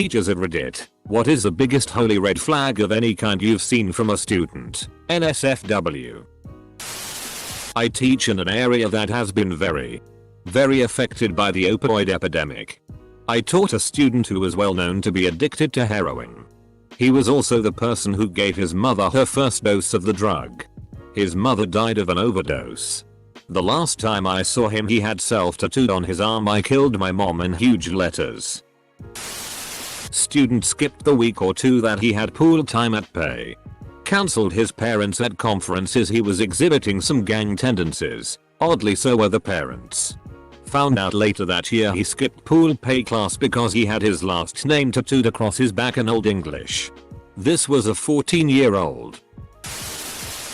Teachers at Reddit, what is the biggest holy red flag of any kind you've seen from a student? NSFW. I teach in an area that has been very affected by the opioid epidemic. I taught a student who was well known to be addicted to heroin. He was also the person who gave his mother her first dose of the drug. His mother died of an overdose. The last time I saw him he had self-tattooed on his arm "I killed my mom" in huge letters. Student skipped the week or two that he had pool time at Pay. Cancelled his parents at conferences he was exhibiting some gang tendencies. Oddly so were the parents. Found out later that year he skipped pool pay class because he had his last name tattooed across his back in Old English. This was a 14-year-old.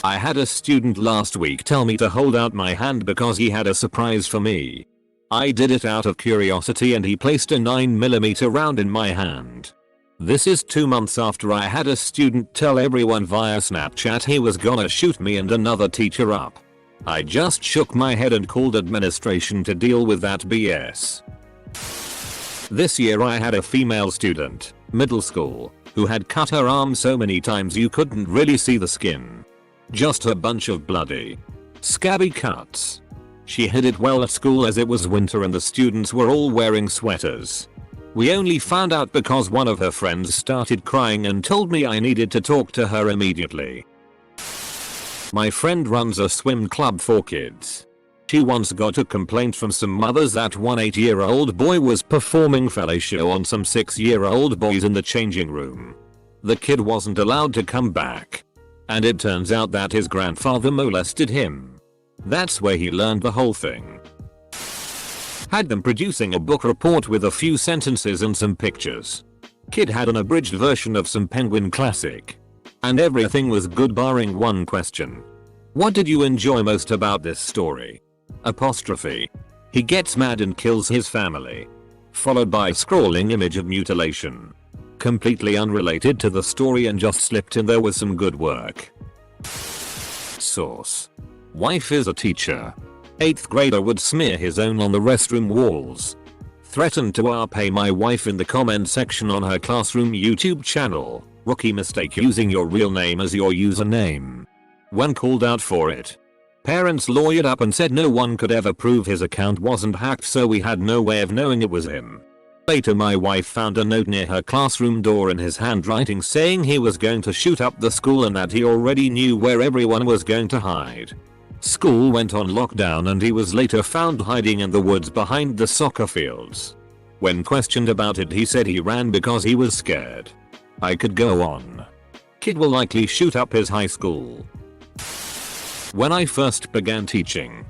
I had a student last week tell me to hold out my hand because he had a surprise for me. I did it out of curiosity and he placed a 9mm round in my hand. This is 2 months after I had a student tell everyone via Snapchat he was gonna shoot me and another teacher up. I just shook my head and called administration to deal with that BS. This year I had a female student, middle school, who had cut her arm so many times you couldn't really see the skin. Just a bunch of bloody, scabby cuts. She hid it well at school as it was winter and the students were all wearing sweaters. We only found out because one of her friends started crying and told me I needed to talk to her immediately. My friend runs a swim club for kids. She once got a complaint from some mothers that one 8-year-old boy was performing fellatio on some 6-year-old boys in the changing room. The kid wasn't allowed to come back. And it turns out that his grandfather molested him. That's where he learned the whole thing. Had them producing a book report with a few sentences and some pictures. Kid had an abridged version of some Penguin classic. And everything was good barring one question. What did you enjoy most about this story? Apostrophe. He gets mad and kills his family. Followed by scrolling image of mutilation. Completely unrelated to the story and just slipped in there with some good work. Source. Wife is a teacher. 8th grader would smear his own on the restroom walls. Threatened to RP my wife in the comment section on her classroom YouTube channel. Rookie mistake using your real name as your username. When called out for it. Parents lawyered up and said no one could ever prove his account wasn't hacked so we had no way of knowing it was him. Later my wife found a note near her classroom door in his handwriting saying he was going to shoot up the school and that he already knew where everyone was going to hide. School went on lockdown and he was later found hiding in the woods behind the soccer fields. When questioned about it he said he ran because he was scared. I could go on. Kid will likely shoot up his high school. When I first began teaching,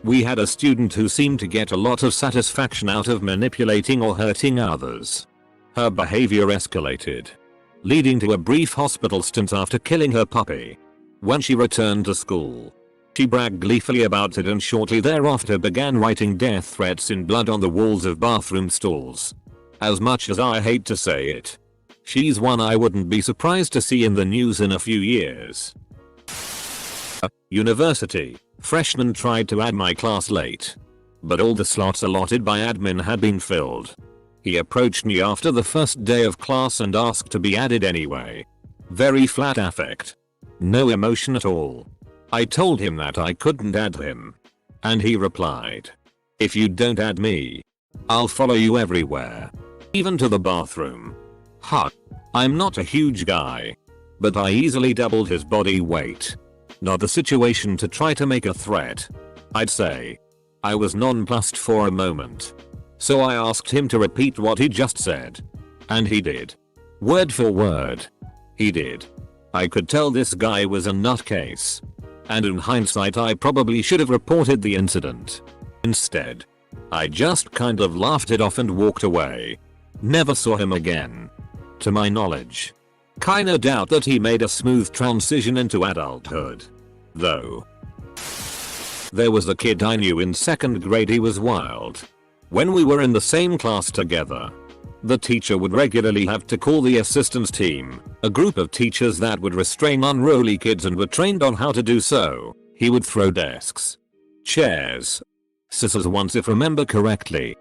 we had a student who seemed to get a lot of satisfaction out of manipulating or hurting others. Her behavior escalated, leading to a brief hospital stint after killing her puppy. When she returned to school, she bragged gleefully about it and shortly thereafter began writing death threats in blood on the walls of bathroom stalls. As much as I hate to say it, she's one I wouldn't be surprised to see in the news in a few years. University. Freshman tried to add my class late. But all the slots allotted by admin had been filled. He approached me after the first day of class and asked to be added anyway. Very flat affect. No emotion at all. I told him that I couldn't add him. And he replied, "If you don't add me, I'll follow you everywhere. Even to the bathroom." Huh. I'm not a huge guy. But I easily doubled his body weight. Not the situation to try to make a threat, I'd say. I was nonplussed for a moment. So I asked him to repeat what he just said. And he did. Word for word. He did. I could tell this guy was a nutcase. And in hindsight I probably should have reported the incident. Instead, I just kind of laughed it off and walked away. Never saw him again. To my knowledge. Kinda doubt that he made a smooth transition into adulthood. Though. There was a kid I knew in 2nd grade, he was wild. When we were in the same class together, the teacher would regularly have to call the assistance team, a group of teachers that would restrain unruly kids and were trained on how to do so. He would throw desks, chairs, scissors once if remember correctly.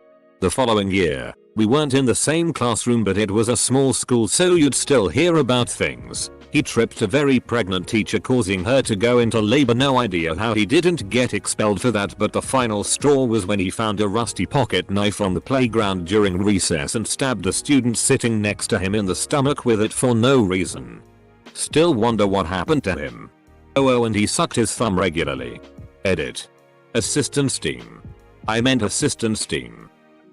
The following year, we weren't in the same classroom, but it was a small school, so you'd still hear about things. He tripped a very pregnant teacher, causing her to go into labor. No idea how he didn't get expelled for that, but the final straw was when he found a rusty pocket knife on the playground during recess and stabbed a student sitting next to him in the stomach with it for no reason. Still wonder what happened to him. Oh, and he sucked his thumb regularly. Edit. Assistant Steam. I meant assistant Steam.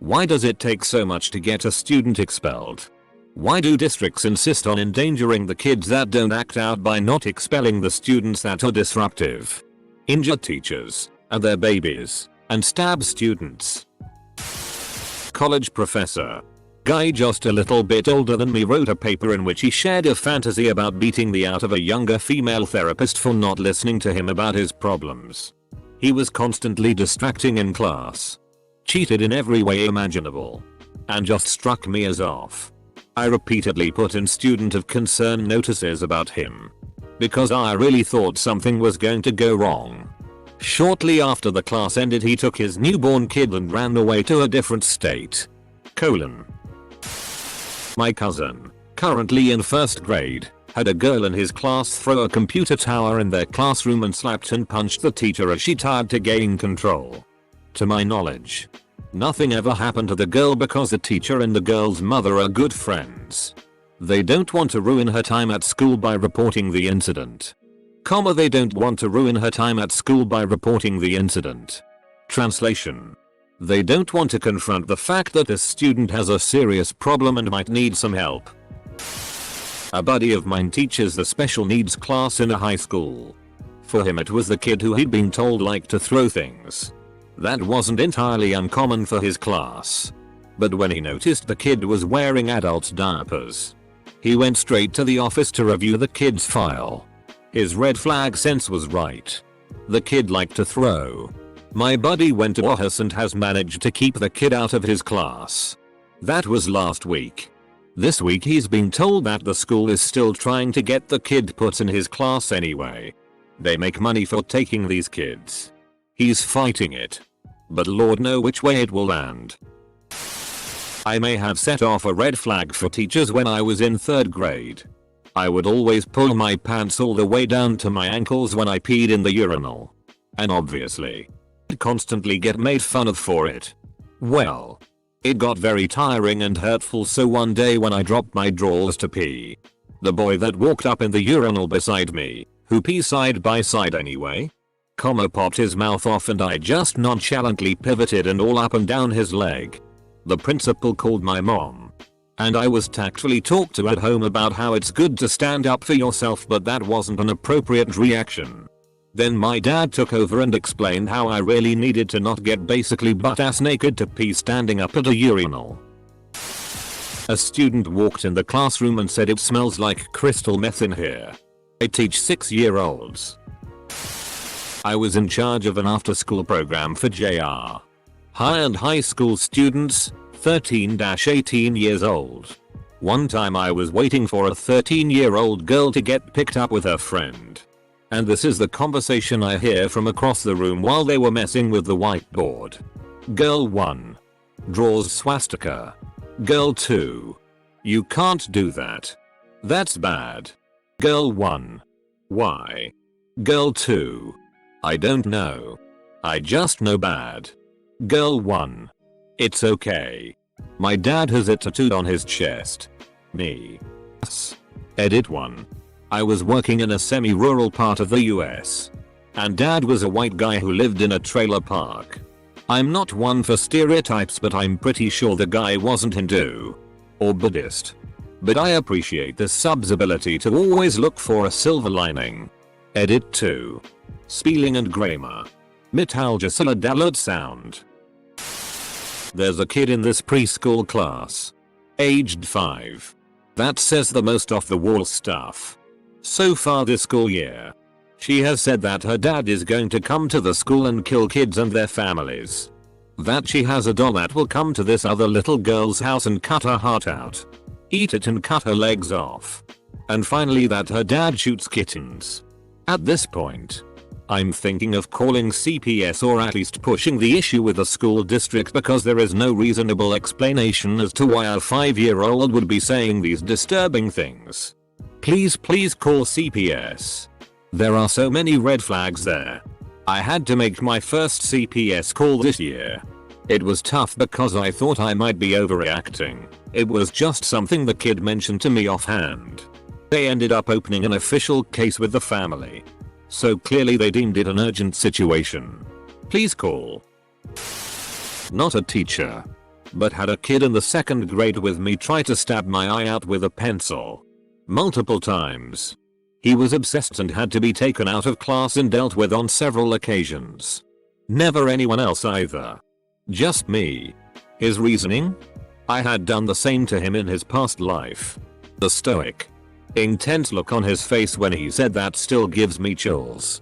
Why does it take so much to get a student expelled? Why do districts insist on endangering the kids that don't act out by not expelling the students that are disruptive, injure teachers and their babies, and stab students? College professor. Guy just a little bit older than me wrote a paper in which he shared a fantasy about beating the out of a younger female therapist for not listening to him about his problems. He was constantly distracting in class, cheated in every way imaginable, and just struck me as off. I repeatedly put in student of concern notices about him, because I really thought something was going to go wrong. Shortly after the class ended, he took his newborn kid and ran away to a different state. My cousin, currently in first grade, had a girl in his class throw a computer tower in their classroom and slapped and punched the teacher as she tried to gain control. To my knowledge, nothing ever happened to the girl because the teacher and the girl's mother are good friends. They don't want to ruin her time at school by reporting the incident. They don't want to ruin her time at school by reporting the incident. Translation. They don't want to confront the fact that this student has a serious problem and might need some help. A buddy of mine teaches the special needs class in a high school. For him, it was the kid who he'd been told liked to throw things. That wasn't entirely uncommon for his class. But when he noticed the kid was wearing adult diapers, he went straight to the office to review the kid's file. His red flag sense was right. The kid liked to throw. My buddy went to office and has managed to keep the kid out of his class. That was last week. This week he's been told that the school is still trying to get the kid put in his class anyway. They make money for taking these kids. He's fighting it, but Lord knows which way it will land. I may have set off a red flag for teachers when I was in third grade. I would always pull my pants all the way down to my ankles when I peed in the urinal. And obviously, I'd constantly get made fun of for it. Well, it got very tiring and hurtful, so one day when I dropped my drawers to pee, the boy that walked up in the urinal beside me, who pee side by side anyway, popped his mouth off and I just nonchalantly pivoted and all up and down his leg. The principal called my mom, and I was tactfully talked to at home about how it's good to stand up for yourself, but that wasn't an appropriate reaction. Then my dad took over and explained how I really needed to not get basically butt-ass naked to pee standing up at a urinal. A student walked in the classroom and said, "It smells like crystal meth in here." I teach 6-year-olds. I was in charge of an after-school program for JR. High and high school students, 13-18 years old. One time I was waiting for a 13-year-old girl to get picked up with her friend. And this is the conversation I hear from across the room while they were messing with the whiteboard. Girl 1. Draws swastika. Girl 2. You can't do that. That's bad. Girl 1. Why? Girl 2. I don't know. I just know bad. Girl 1. It's okay. My dad has it tattooed on his chest. Me. Edit 1. I was working in a semi-rural part of the US. And dad was a white guy who lived in a trailer park. I'm not one for stereotypes, but I'm pretty sure the guy wasn't Hindu or Buddhist. But I appreciate the sub's ability to always look for a silver lining. Edit 2. Spelling and grammar. Metalgesala dalot sound. There's a kid in this preschool class, aged 5, that says the most off-the-wall stuff. So far this school year, she has said that her dad is going to come to the school and kill kids and their families. That she has a doll that will come to this other little girl's house and cut her heart out, eat it and cut her legs off. And finally that her dad shoots kittens. At this point, I'm thinking of calling CPS or at least pushing the issue with the school district because there is no reasonable explanation as to why a 5-year-old would be saying these disturbing things. Please call CPS. There are so many red flags there. I had to make my first CPS call this year. It was tough because I thought I might be overreacting. It was just something the kid mentioned to me offhand. They ended up opening an official case with the family. So clearly they deemed it an urgent situation. Please call. Not a teacher, but had a kid in the 2nd grade with me try to stab my eye out with a pencil. Multiple times. He was obsessed and had to be taken out of class and dealt with on several occasions. Never anyone else either. Just me. His reasoning? I had done the same to him in his past life. The stoic, intense look on his face when he said that still gives me chills.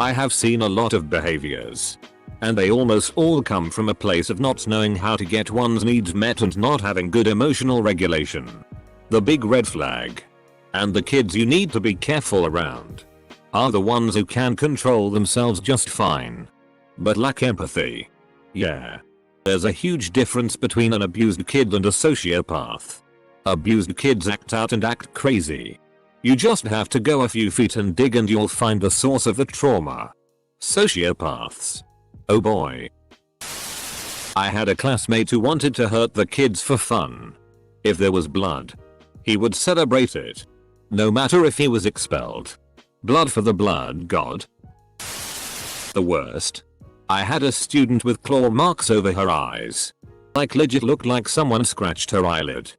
I have seen a lot of behaviors, and they almost all come from a place of not knowing how to get one's needs met and not having good emotional regulation. The big red flag, and the kids you need to be careful around, are the ones who can control themselves just fine, but lack empathy. Yeah. There's a huge difference between an abused kid and a sociopath. Abused kids act out and act crazy. You just have to go a few feet and dig and you'll find the source of the trauma. Sociopaths. Oh boy. I had a classmate who wanted to hurt the kids for fun. If there was blood, he would celebrate it. No matter if he was expelled. Blood for the blood god. The worst. I had a student with claw marks over her eyes. Like legit looked like someone scratched her eyelid.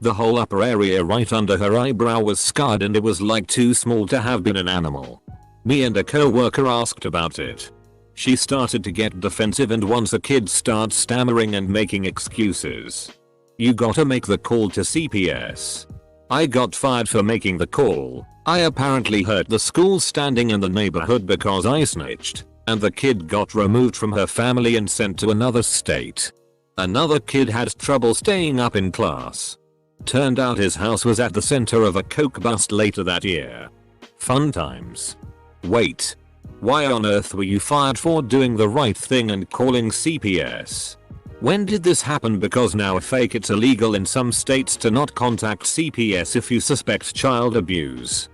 The whole upper area right under her eyebrow was scarred and it was like too small to have been an animal. Me and a co-worker asked about it. She started to get defensive and once a kid starts stammering and making excuses. You gotta make the call to CPS. I got fired for making the call. I apparently hurt the school standing in the neighborhood because I snitched. And the kid got removed from her family and sent to another state. Another kid had trouble staying up in class. Turned out his house was at the center of a coke bust later that year. Fun times. Wait. Why on earth were you fired for doing the right thing and calling CPS? When did this happen? Because now it's illegal in some states to not contact CPS if you suspect child abuse.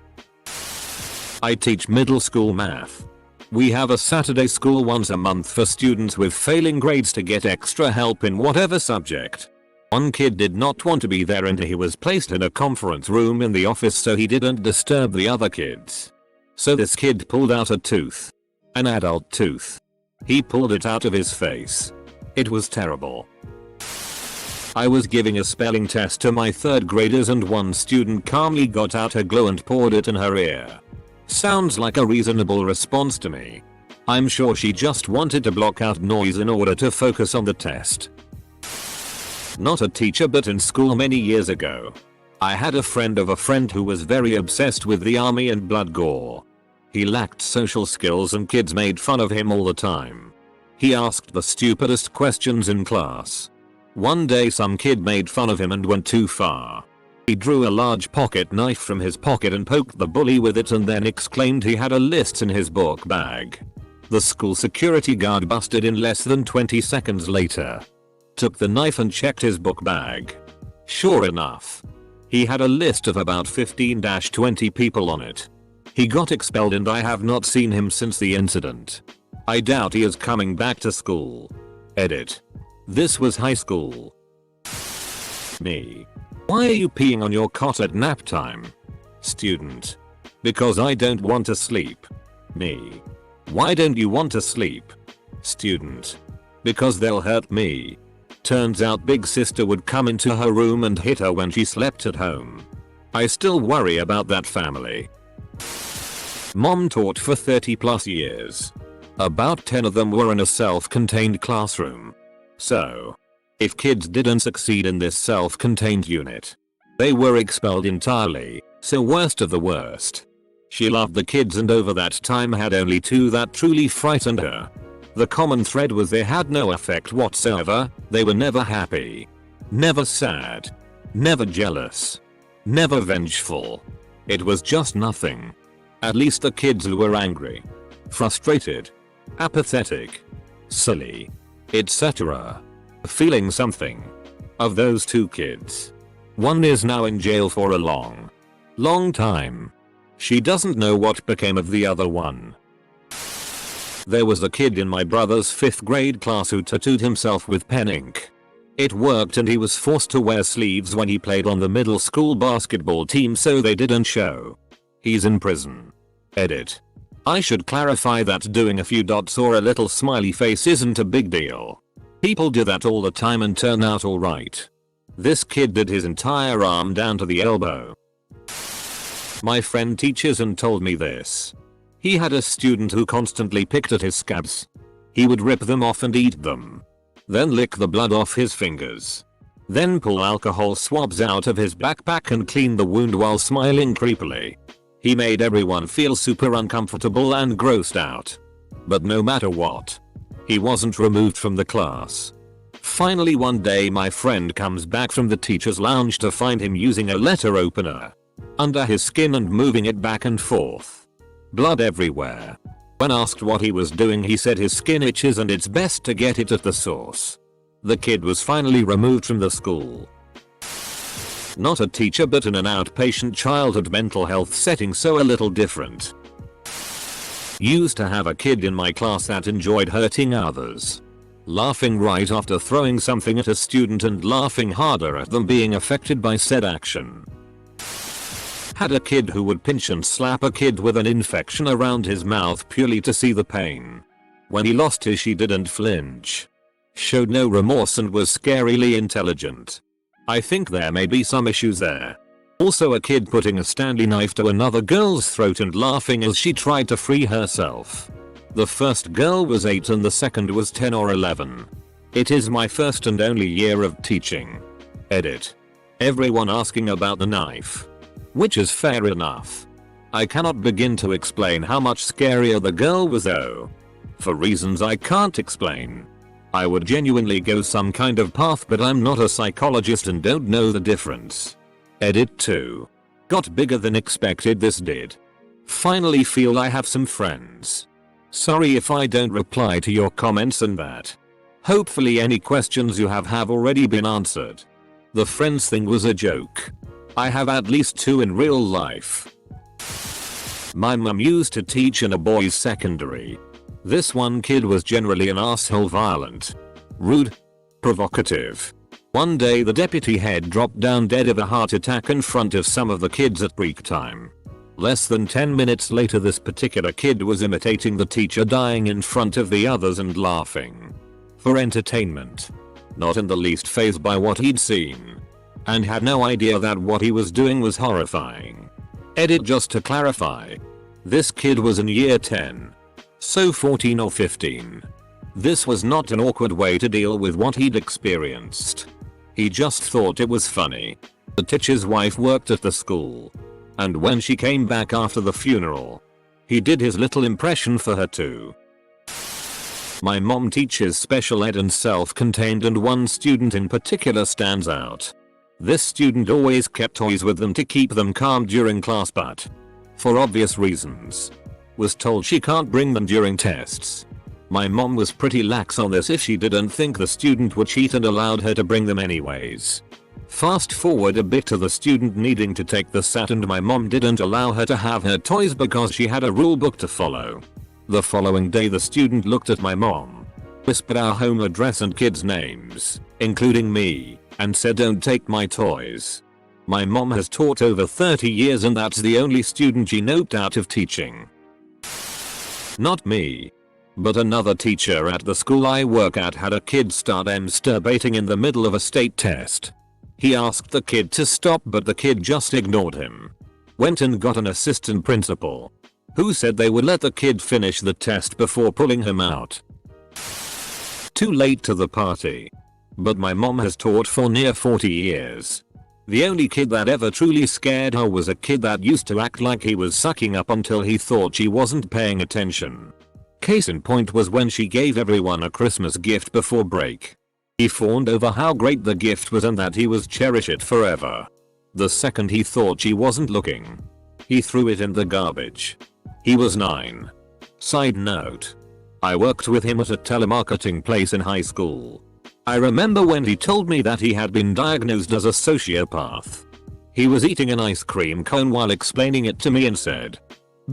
I teach middle school math. We have a Saturday school once a month for students with failing grades to get extra help in whatever subject. One kid did not want to be there and he was placed in a conference room in the office so he didn't disturb the other kids. So this kid pulled out a tooth. An adult tooth. He pulled it out of his face. It was terrible. I was giving a spelling test to my 3rd graders and one student calmly got out her glue and poured it in her ear. Sounds like a reasonable response to me. I'm sure she just wanted to block out noise in order to focus on the test. Not a teacher, but in school many years ago, I had a friend of a friend who was very obsessed with the army and blood gore. He lacked social skills and kids made fun of him all the time. He asked the stupidest questions in class. One day some kid made fun of him and went too far. He drew a large pocket knife from his pocket and poked the bully with it and then exclaimed he had a list in his book bag. The school security guard busted in less than 20 seconds later. Took the knife and checked his book bag. Sure enough, he had a list of about 15-20 people on it. He got expelled and I have not seen him since the incident. I doubt he is coming back to school. Edit. This was high school. Me. Why are you peeing on your cot at nap time? Student. Because I don't want to sleep. Me. Why don't you want to sleep? Student. Because they'll hurt me. Turns out big sister would come into her room and hit her when she slept at home. I still worry about that family. Mom taught for 30+ years. About 10 of them were in a self-contained classroom. So, if kids didn't succeed in this self-contained unit, they were expelled entirely, so worst of the worst. She loved the kids and over that time had only 2 that truly frightened her. The common thread was they had no affect whatsoever, they were never happy. Never sad. Never jealous. Never vengeful. It was just nothing. At least the kids who were angry, frustrated, apathetic, silly, etc. feeling something. Of those 2 kids, one is now in jail for a long time. She doesn't know what became of the other one. There was a kid in my brother's 5th grade class who tattooed himself with pen ink. It worked and he was forced to wear sleeves when he played on the middle school basketball team so they didn't show. He's in prison. Edit. I should clarify that doing a few dots or a little smiley face isn't a big deal. People do that all the time and turn out alright. This kid did his entire arm down to the elbow. My friend teaches and told me this. He had a student who constantly picked at his scabs. He would rip them off and eat them. Then lick the blood off his fingers. Then pull alcohol swabs out of his backpack and clean the wound while smiling creepily. He made everyone feel super uncomfortable and grossed out. But no matter what, he wasn't removed from the class. Finally one day my friend comes back from the teacher's lounge to find him using a letter opener under his skin and moving it back and forth. Blood everywhere. When asked what he was doing he said his skin itches and it's best to get it at the source. The kid was finally removed from the school. Not a teacher but in an outpatient childhood mental health setting, so a little different. Used to have a kid in my class that enjoyed hurting others. Laughing right after throwing something at a student and laughing harder at them being affected by said action. Had a kid who would pinch and slap a kid with an infection around his mouth purely to see the pain. When he lost his she didn't flinch. Showed no remorse and was scarily intelligent. I think there may be some issues there. Also a kid putting a Stanley knife to another girl's throat and laughing as she tried to free herself. The first girl was 8 and the second was 10 or 11. It is my first and only year of teaching. Edit. Everyone asking about the knife. Which is fair enough. I cannot begin to explain how much scarier the girl was though. For reasons I can't explain. I would genuinely go some kind of path but I'm not a psychologist and don't know the difference. Edit 2. Got bigger than expected this did. Finally feel I have some friends. Sorry if I don't reply to your comments and that. Hopefully any questions you have already been answered. The friends thing was a joke. I have at least 2 in real life. My mum used to teach in a boys' secondary. This one kid was generally an asshole, violent, rude, provocative. One day the deputy head dropped down dead of a heart attack in front of some of the kids at break time. Less than 10 minutes later this particular kid was imitating the teacher dying in front of the others and laughing. For entertainment. Not in the least fazed by what he'd seen. And had no idea that what he was doing was horrifying. Edit just to clarify. This kid was in year 10. So 14 or 15. This was not an awkward way to deal with what he'd experienced. He just thought it was funny. The teacher's wife worked at the school. And when she came back after the funeral, he did his little impression for her too. My mom teaches special ed and self-contained and one student in particular stands out. This student always kept toys with them to keep them calm during class but, for obvious reasons, was told she can't bring them during tests. My mom was pretty lax on this if she didn't think the student would cheat and allowed her to bring them anyways. Fast forward a bit to the student needing to take the SAT and my mom didn't allow her to have her toys because she had a rule book to follow. The following day the student looked at my mom, whispered our home address and kids' names, including me, and said don't take my toys. My mom has taught over 30 years and that's the only student she noped out of teaching. Not me. But another teacher at the school I work at had a kid start masturbating in the middle of a state test. He asked the kid to stop but the kid just ignored him. Went and got an assistant principal, who said they would let the kid finish the test before pulling him out. Too late to the party. But my mom has taught for near 40 years. The only kid that ever truly scared her was a kid that used to act like he was sucking up until he thought she wasn't paying attention. Case in point was when she gave everyone a Christmas gift before break. He fawned over how great the gift was and that he was cherish it forever. The second he thought she wasn't looking, He threw it in the garbage. He was 9. Side note. I worked with him at a telemarketing place in high school. I remember when he told me that he had been diagnosed as a sociopath. He was eating an ice cream cone while explaining it to me and said,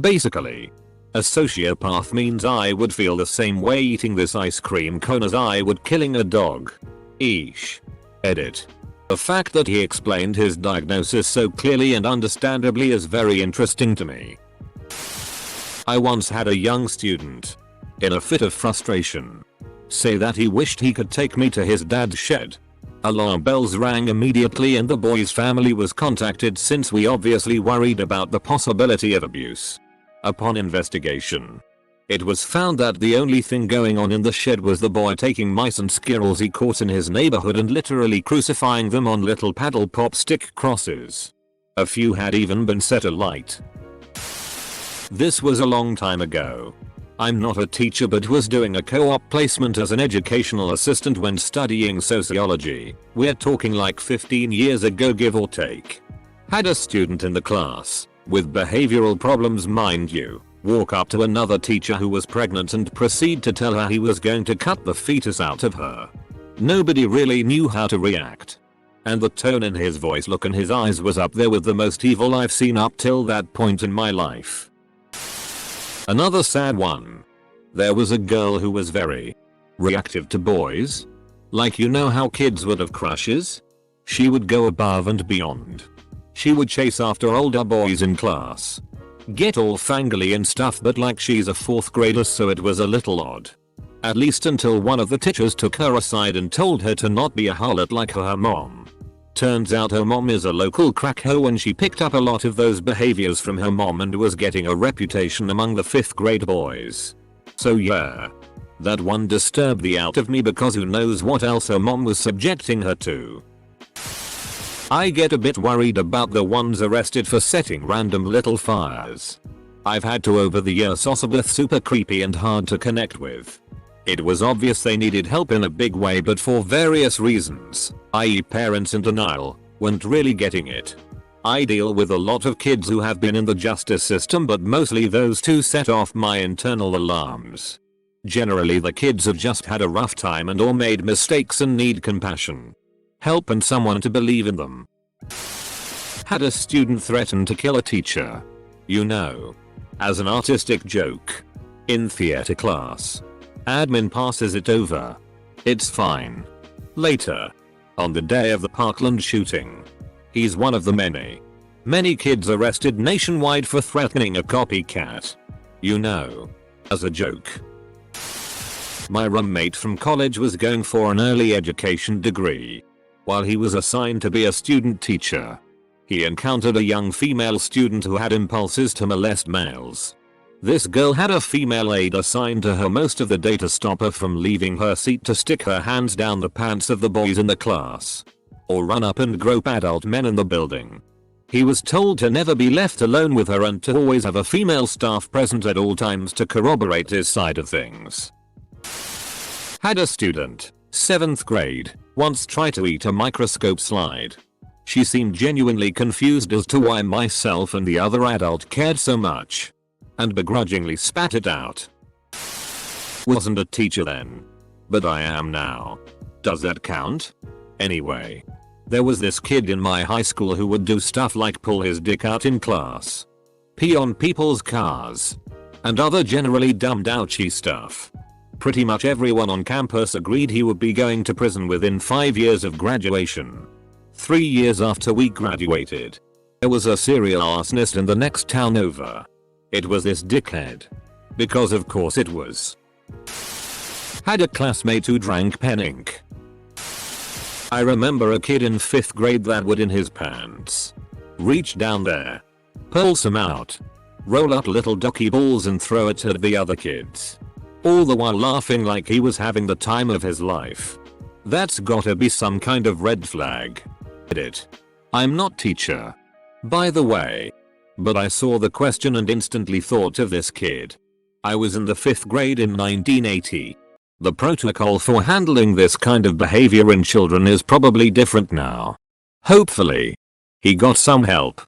basically, a sociopath means I would feel the same way eating this ice cream cone as I would killing a dog. Eesh. Edit. The fact that he explained his diagnosis so clearly and understandably is very interesting to me. I once had a young student, in a fit of frustration, say that he wished he could take me to his dad's shed. Alarm bells rang immediately and the boy's family was contacted since we obviously worried about the possibility of abuse. Upon investigation, it was found that the only thing going on in the shed was the boy taking mice and squirrels he caught in his neighborhood and literally crucifying them on little paddle pop stick crosses. A few had even been set alight. This was a long time ago. I'm not a teacher but was doing a co-op placement as an educational assistant when studying sociology. We're talking like 15 years ago, give or take. Had a student in the class, with behavioral problems mind you, walk up to another teacher who was pregnant and proceed to tell her he was going to cut the fetus out of her. Nobody really knew how to react. And the tone in his voice, look in his eyes was up there with the most evil I've seen up till that point in my life. Another sad one. There was a girl who was very reactive to boys. Like, you know how kids would have crushes? She would go above and beyond. She would chase after older boys in class. Get all fangirly and stuff, but like she's a 4th grader, so it was a little odd. At least until one of the teachers took her aside and told her to not be a harlot like her mom. Turns out her mom is a local crack hoe and she picked up a lot of those behaviors from her mom and was getting a reputation among the 5th grade boys. So yeah. That one disturbed the out of me because who knows what else her mom was subjecting her to. I get a bit worried about the ones arrested for setting random little fires. I've had to over the years both super creepy and hard to connect with. It was obvious they needed help in a big way, but for various reasons, i.e. parents in denial, weren't really getting it. I deal with a lot of kids who have been in the justice system, but mostly those two set off my internal alarms. Generally the kids have just had a rough time and or made mistakes and need compassion, help and someone to believe in them. Had a student threaten to kill a teacher. You know, as an artistic joke. In theater class. Admin passes it over. It's fine. Later. On the day of the Parkland shooting. He's one of the many kids arrested nationwide for threatening a copycat. You know. As a joke. My roommate from college was going for an early education degree. While he was assigned to be a student teacher, he encountered a young female student who had impulses to molest males. This girl had a female aide assigned to her most of the day to stop her from leaving her seat to stick her hands down the pants of the boys in the class. Or run up and grope adult men in the building. He was told to never be left alone with her and to always have a female staff present at all times to corroborate his side of things. Had a student, 7th grade, once tried to eat a microscope slide. She seemed genuinely confused as to why myself and the other adult cared so much. And begrudgingly spat it out. Wasn't a teacher then. But I am now. Does that count? Anyway. There was this kid in my high school who would do stuff like pull his dick out in class. Pee on people's cars. And other generally dumbed ouchy stuff. Pretty much everyone on campus agreed he would be going to prison within 5 years of graduation. 3 years after we graduated. There was a serial arsonist in the next town over. It was this dickhead. Because of course it was. Had a classmate who drank pen ink. I remember a kid in 5th grade that would in his pants. Reach down there. Pull some out. Roll up little docky balls and throw it at the other kids. All the while laughing like he was having the time of his life. That's gotta be some kind of red flag. Edit. I'm not teacher. By the way. But I saw the question and instantly thought of this kid. I was in the 5th grade in 1980. The protocol for handling this kind of behavior in children is probably different now. Hopefully. He got some help.